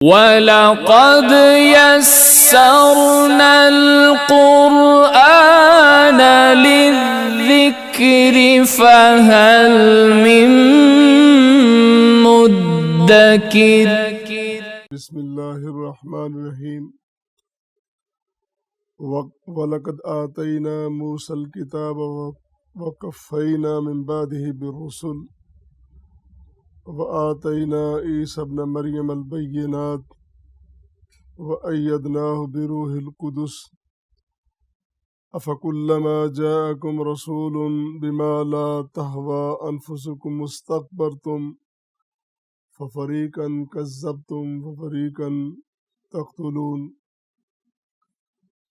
وَلَقَدْ يَسَّرْنَا الْقُرْآنَ لِلذِّكْرِ فَهَلْ مِن مُّدَّكِرٍ بسم اللہ الرحمن الرحیم وَلَقَدْ آتَيْنَا مُوسَى الْكِتَابَ وَقَفَّيْنَا مِن بَعْدِهِ بِالرُّسُلِ وَآتَيْنَا عِيسَى ابْنَ مَرْيَمَ الْبَيِّنَاتِ وَأَيَّدْنَاهُ بِرُوحِ الْقُدُسِ أَفَكُلَّمَا جَاءَكُمْ رَسُولٌ بِمَا لَا تَهْوَى أَنفُسُكُمُ اسْتَكْبَرْتُمْ فَفَرِيقًا كَذَّبْتُمْ وَفَرِيقًا تَقْتُلُونَ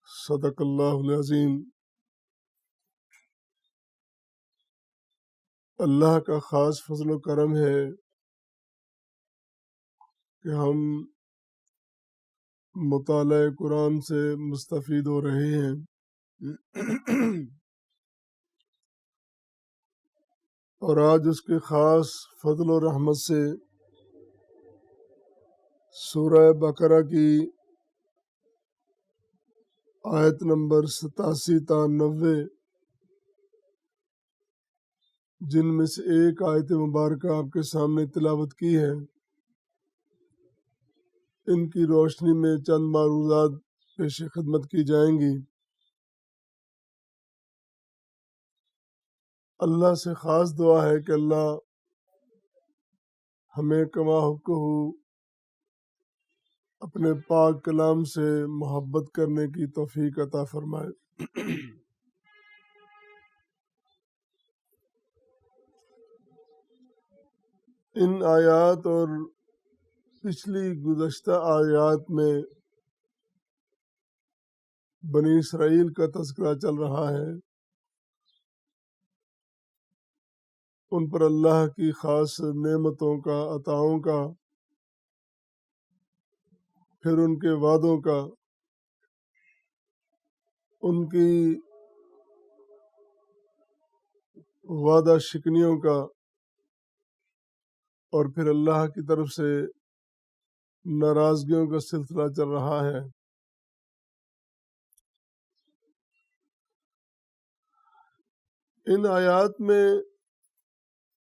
صدق اللہ العظیم۔ اللہ کا خاص فضل و کرم ہے کہ ہم مطالعہ قرآن سے مستفید ہو رہے ہیں۔ اور آج اس کے خاص فضل و رحمت سے سورہ بقرہ کی آیت نمبر 87 تا 90، جن میں سے ایک آیت مبارکہ آپ کے سامنے تلاوت کی ہے، ان کی روشنی میں چند معروضات پیش خدمت کی جائیں گی۔ اللہ سے خاص دعا ہے کہ اللہ ہمیں کما حقہ اپنے پاک کلام سے محبت کرنے کی توفیق عطا فرمائے۔ ان آیات اور پچھلی گزشتہ آیات میں بنی اسرائیل کا تذکرہ چل رہا ہے، ان پر اللہ کی خاص نعمتوں کا، عطاؤں کا، پھر ان کے وعدوں کا، ان کی وعدہ شکنیوں کا، اور پھر اللہ کی طرف سے ناراضگیوں کا سلسلہ چل رہا ہے۔ ان آیات میں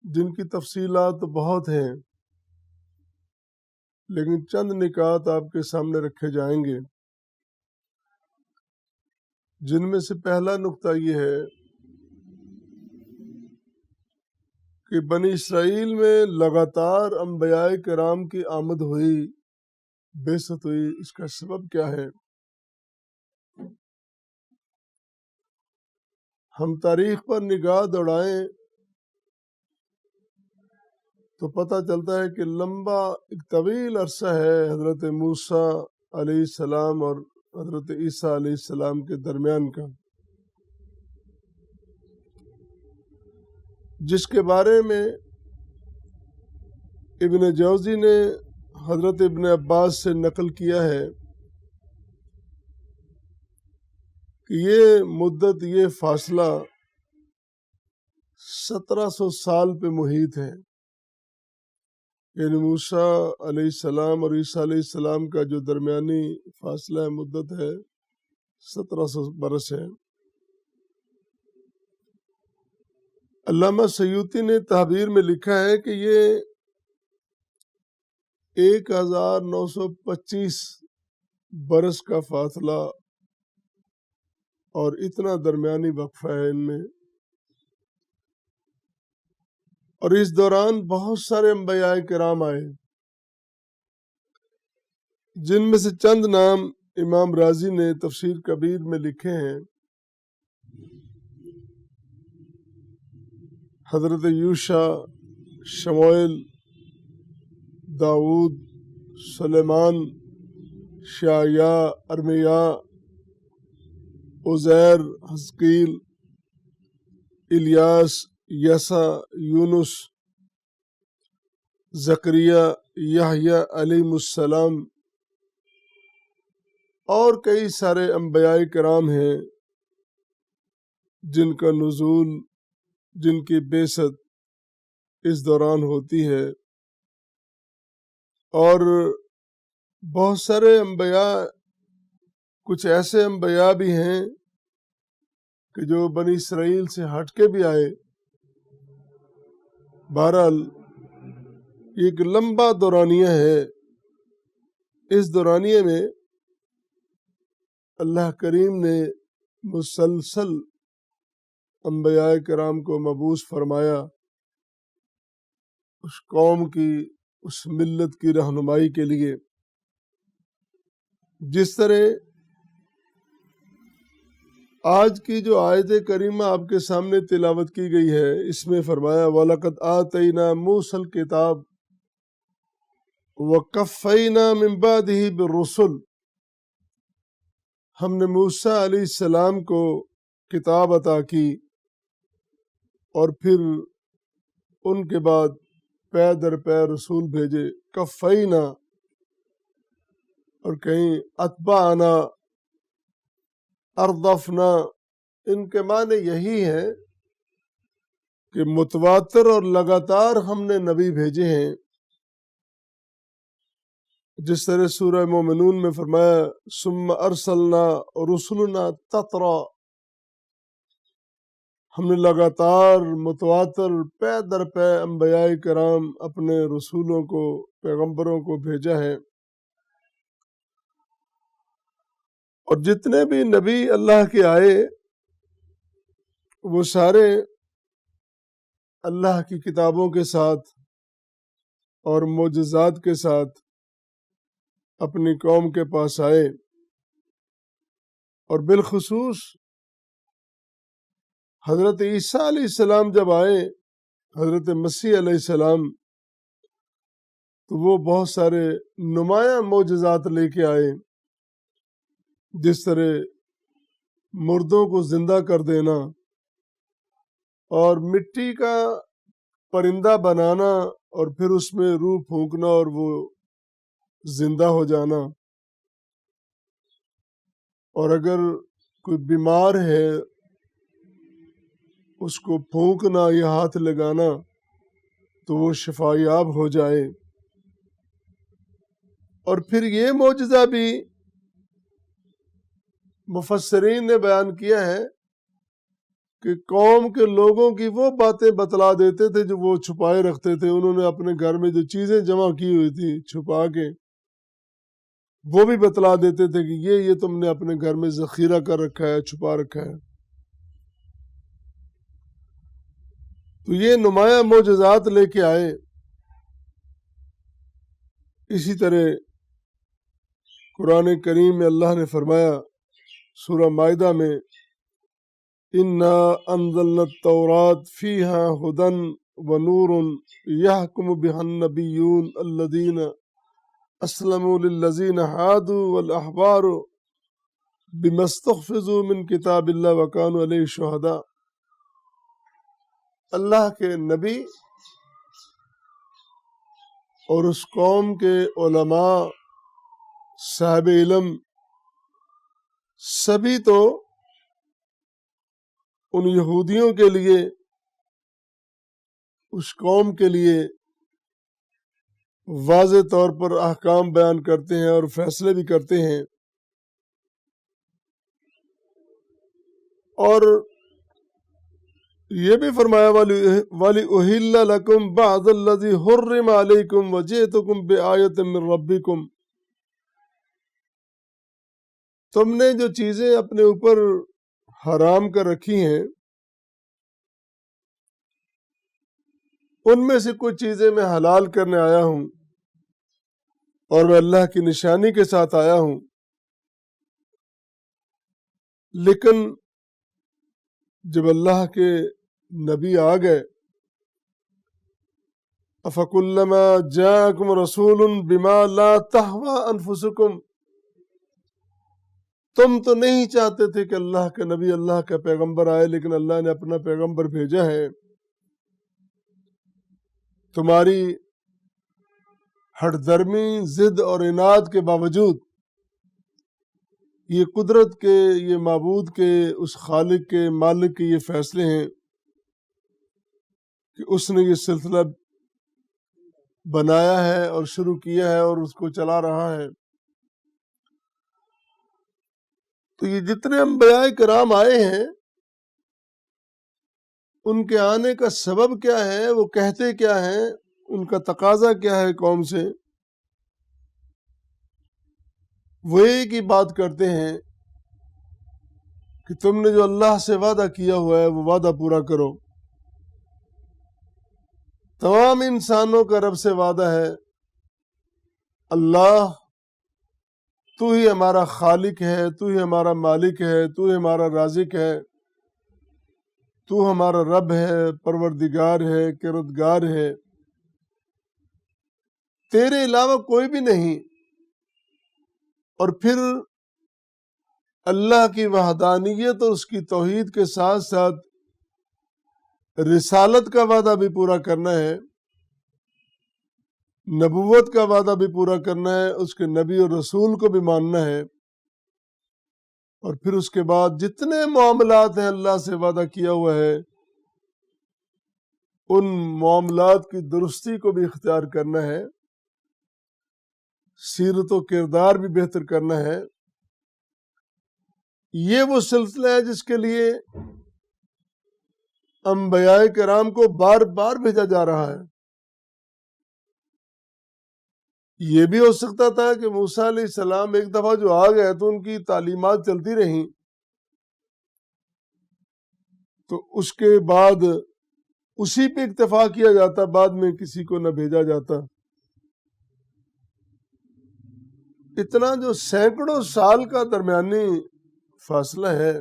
جن کی تفصیلات بہت ہیں، لیکن چند نکات آپ کے سامنے رکھے جائیں گے، جن میں سے پہلا نقطہ یہ ہے کہ بنی اسرائیل میں لگاتار انبیاء کرام کی آمد ہوئی، بعثت ہوئی، اس کا سبب کیا ہے؟ ہم تاریخ پر نگاہ دوڑائیں تو پتہ چلتا ہے کہ لمبا ایک طویل عرصہ ہے حضرت موسیٰ علیہ السلام اور حضرت عیسیٰ علیہ السلام کے درمیان کا، جس کے بارے میں ابن جوزی نے حضرت ابن عباس سے نقل کیا ہے کہ یہ مدت، یہ فاصلہ 1700 سال پہ محیط ہے، یعنی موسیٰ علیہ السلام اور عیسیٰ علیہ السلام کا جو درمیانی فاصلہ مدت ہے 1700 برس ہے۔ علامہ سیوطی نے تعبیر میں لکھا ہے کہ یہ 1925 برس کا فاصلہ اور اتنا درمیانی وقفہ ہے ان میں، اور اس دوران بہت سارے انبیاء کرام آئے، جن میں سے چند نام امام رازی نے تفسیر کبیر میں لکھے ہیں۔ حضرت یوشع، شموئیل، داؤد، سلیمان، شعیاء، ارمیاء، عزیر، حزقیل، الیاس، یسع، یونس، زکریا، یحییٰ علیہ السلام، اور کئی سارے انبیاء کرام ہیں جن کا نزول، جن کی بعثت اس دوران ہوتی ہے، اور بہت سارے انبیاء، کچھ ایسے انبیاء بھی ہیں کہ جو بنی اسرائیل سے ہٹ کے بھی آئے. بہرحال یہ ایک لمبا دورانیہ ہے. اس دورانیے میں اللہ کریم نے مسلسل انبیاء کرام کو مبعوث فرمایا اس قوم کی، اس ملت کی رہنمائی کے لیے. جس طرح آج کی جو آیت کریمہ آپ کے سامنے تلاوت کی گئی ہے، اس میں فرمایا وَلَقَدْ آتَيْنَا مُوسَى الْكِتَابَ وَقَفَّيْنَا مِن بَعْدِهِ بِالرُّسُلِ. ہم نے موسیٰ علیہ السلام کو کتاب عطا کی اور پھر ان کے بعد پے در پے رسول بھیجے. کفینا اور کہیں اتبعنا، اردفنا، ان کے معنی یہی ہے کہ متواتر اور لگاتار ہم نے نبی بھیجے ہیں. جس طرح سورہ مومنون میں فرمایا ثم ارسلنا رسلنا تترا، ہم نے لگاتار متواتر پے در پے انبیاء کرام اپنے رسولوں کو، پیغمبروں کو بھیجا ہے. اور جتنے بھی نبی اللہ کے آئے وہ سارے اللہ کی کتابوں کے ساتھ اور معجزات کے ساتھ اپنی قوم کے پاس آئے. اور بالخصوص حضرت عیسیٰ علیہ السلام جب آئے، حضرت مسیح علیہ السلام، تو وہ بہت سارے نمایاں معجزات لے کے آئے. جس طرح مردوں کو زندہ کر دینا اور مٹی کا پرندہ بنانا اور پھر اس میں روح پھونکنا اور وہ زندہ ہو جانا. اور اگر کوئی بیمار ہے اس کو پھونکنا یا ہاتھ لگانا تو وہ شفا یاب ہو جائے. اور پھر یہ معجزہ بھی مفسرین نے بیان کیا ہے کہ قوم کے لوگوں کی وہ باتیں بتلا دیتے تھے جو وہ چھپائے رکھتے تھے. انہوں نے اپنے گھر میں جو چیزیں جمع کی ہوئی تھی چھپا کے، وہ بھی بتلا دیتے تھے کہ یہ تم نے اپنے گھر میں ذخیرہ کر رکھا ہے، چھپا رکھا ہے. تو یہ نمایاں معجزات لے کے آئے. اسی طرح قرآن کریم میں اللہ نے فرمایا سورہ مائدہ میں اِنَّا أَنزَلْنَا التَّوْرَاةَ فِيهَا هُدًى وَنُورٌ يَحْكُمُ بِهَا النَّبِيُّونَ الَّذِينَ أَسْلَمُوا لِلَّذِينَ هَادُوا وَالْأَحْبَارُ بِمَا اسْتُحْفِظُوا مِنْ كِتَابِ اللَّهِ وَكَانُوا عَلَيْهِ شُهَدَاءَ. اللہ کے نبی اور اس قوم کے علماء، صاحب علم، سبھی تو ان یہودیوں کے لیے، اس قوم کے لیے واضح طور پر احکام بیان کرتے ہیں اور فیصلے بھی کرتے ہیں. اور یہ بھی فرمایا وَلِأُحِلَّ لَكُمْ بَعْضَ الَّذِي حُرِّمَ عَلَيْكُمْ وَجِئْتُكُمْ بِآيَةٍ مِّن رَبِّكُمْ. تم نے جو چیزیں اپنے اوپر حرام کر رکھی ہیں ان میں سے کچھ چیزیں میں حلال کرنے آیا ہوں اور میں اللہ کی نشانی کے ساتھ آیا ہوں. لیکن جب اللہ کے نبی آ گئے أَفَكُلَّمَا جَاءَكُمْ رَسُولٌ بِمَا لَا تَهْوَىٰ أَنفُسُكُمْ، تم تو نہیں چاہتے تھے کہ اللہ کا نبی، اللہ کا پیغمبر آئے، لیکن اللہ نے اپنا پیغمبر بھیجا ہے. تمہاری ہٹ درمی، ضد اور عناد کے باوجود یہ قدرت کے، یہ معبود کے، اس خالق کے، مالک کے یہ فیصلے ہیں کہ اس نے یہ سلسلہ بنایا ہے اور شروع کیا ہے اور اس کو چلا رہا ہے. تو یہ جتنے انبیاء کرام آئے ہیں ان کے آنے کا سبب کیا ہے، وہ کہتے کیا ہیں، ان کا تقاضا کیا ہے قوم سے، وہ ایک ہی بات کرتے ہیں کہ تم نے جو اللہ سے وعدہ کیا ہوا ہے وہ وعدہ پورا کرو۔ تمام انسانوں کا رب سے وعدہ ہے، اللہ تو ہی ہمارا خالق ہے، تو ہی ہمارا مالک ہے، تو ہی ہمارا رازق ہے، تو ہمارا رب ہے، پروردگار ہے، کردگار ہے، تیرے علاوہ کوئی بھی نہیں۔ اور پھر اللہ کی وحدانیت اور اس کی توحید کے ساتھ ساتھ رسالت کا وعدہ بھی پورا کرنا ہے، نبوت کا وعدہ بھی پورا کرنا ہے، اس کے نبی اور رسول کو بھی ماننا ہے، اور پھر اس کے بعد جتنے معاملات ہیں اللہ سے وعدہ کیا ہوا ہے ان معاملات کی درستی کو بھی اختیار کرنا ہے، سیرت و کردار بھی بہتر کرنا ہے۔ یہ وہ سلسلہ ہے جس کے لیے انبیاء کرام کو بار بار بھیجا جا رہا ہے۔ یہ بھی ہو سکتا تھا کہ موسیٰ علیہ السلام ایک دفعہ جو آ گئے تو ان کی تعلیمات چلتی رہیں، تو اس کے بعد اسی پہ اکتفا کیا جاتا، بعد میں کسی کو نہ بھیجا جاتا۔ اتنا جو سینکڑوں سال کا درمیانی فاصلہ ہے،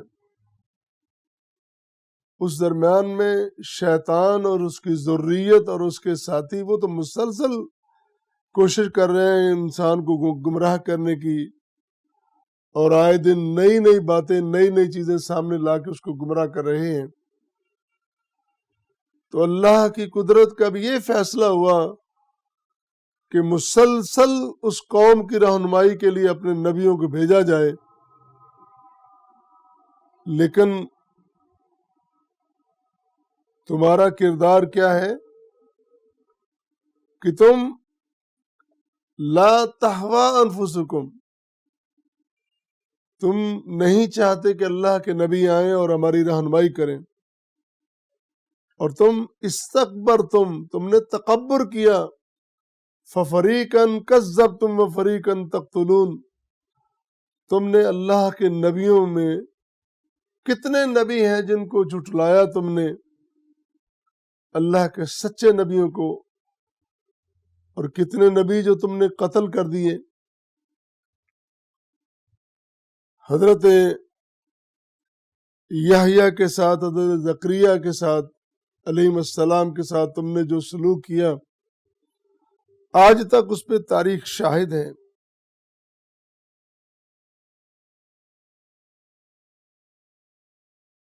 اس درمیان میں شیطان اور اس کی ذریت اور اس کے ساتھی وہ تو مسلسل کوشش کر رہے ہیں انسان کو گمراہ کرنے کی، اور آئے دن نئی نئی باتیں، نئی نئی چیزیں سامنے لا کے اس کو گمراہ کر رہے ہیں۔ تو اللہ کی قدرت کا بھی یہ فیصلہ ہوا کہ مسلسل اس قوم کی رہنمائی کے لیے اپنے نبیوں کو بھیجا جائے، لیکن تمہارا کردار کیا ہے کہ تم لا تہوا انفسکم، تم نہیں چاہتے کہ اللہ کے نبی آئیں اور ہماری رہنمائی کریں، اور تم استکبرتم، تم نے تکبر کیا، ففریقاً کذبتم وفریقاً تقتلون، تم نے اللہ کے نبیوں میں کتنے نبی ہیں جن کو جھٹلایا تم نے، اللہ کے سچے نبیوں کو، اور کتنے نبی جو تم نے قتل کر دیے۔ حضرت یحییٰ کے ساتھ، حضرت زکریا کے ساتھ علیہ السلام کے ساتھ تم نے جو سلوک کیا، آج تک اس پہ تاریخ شاہد ہے۔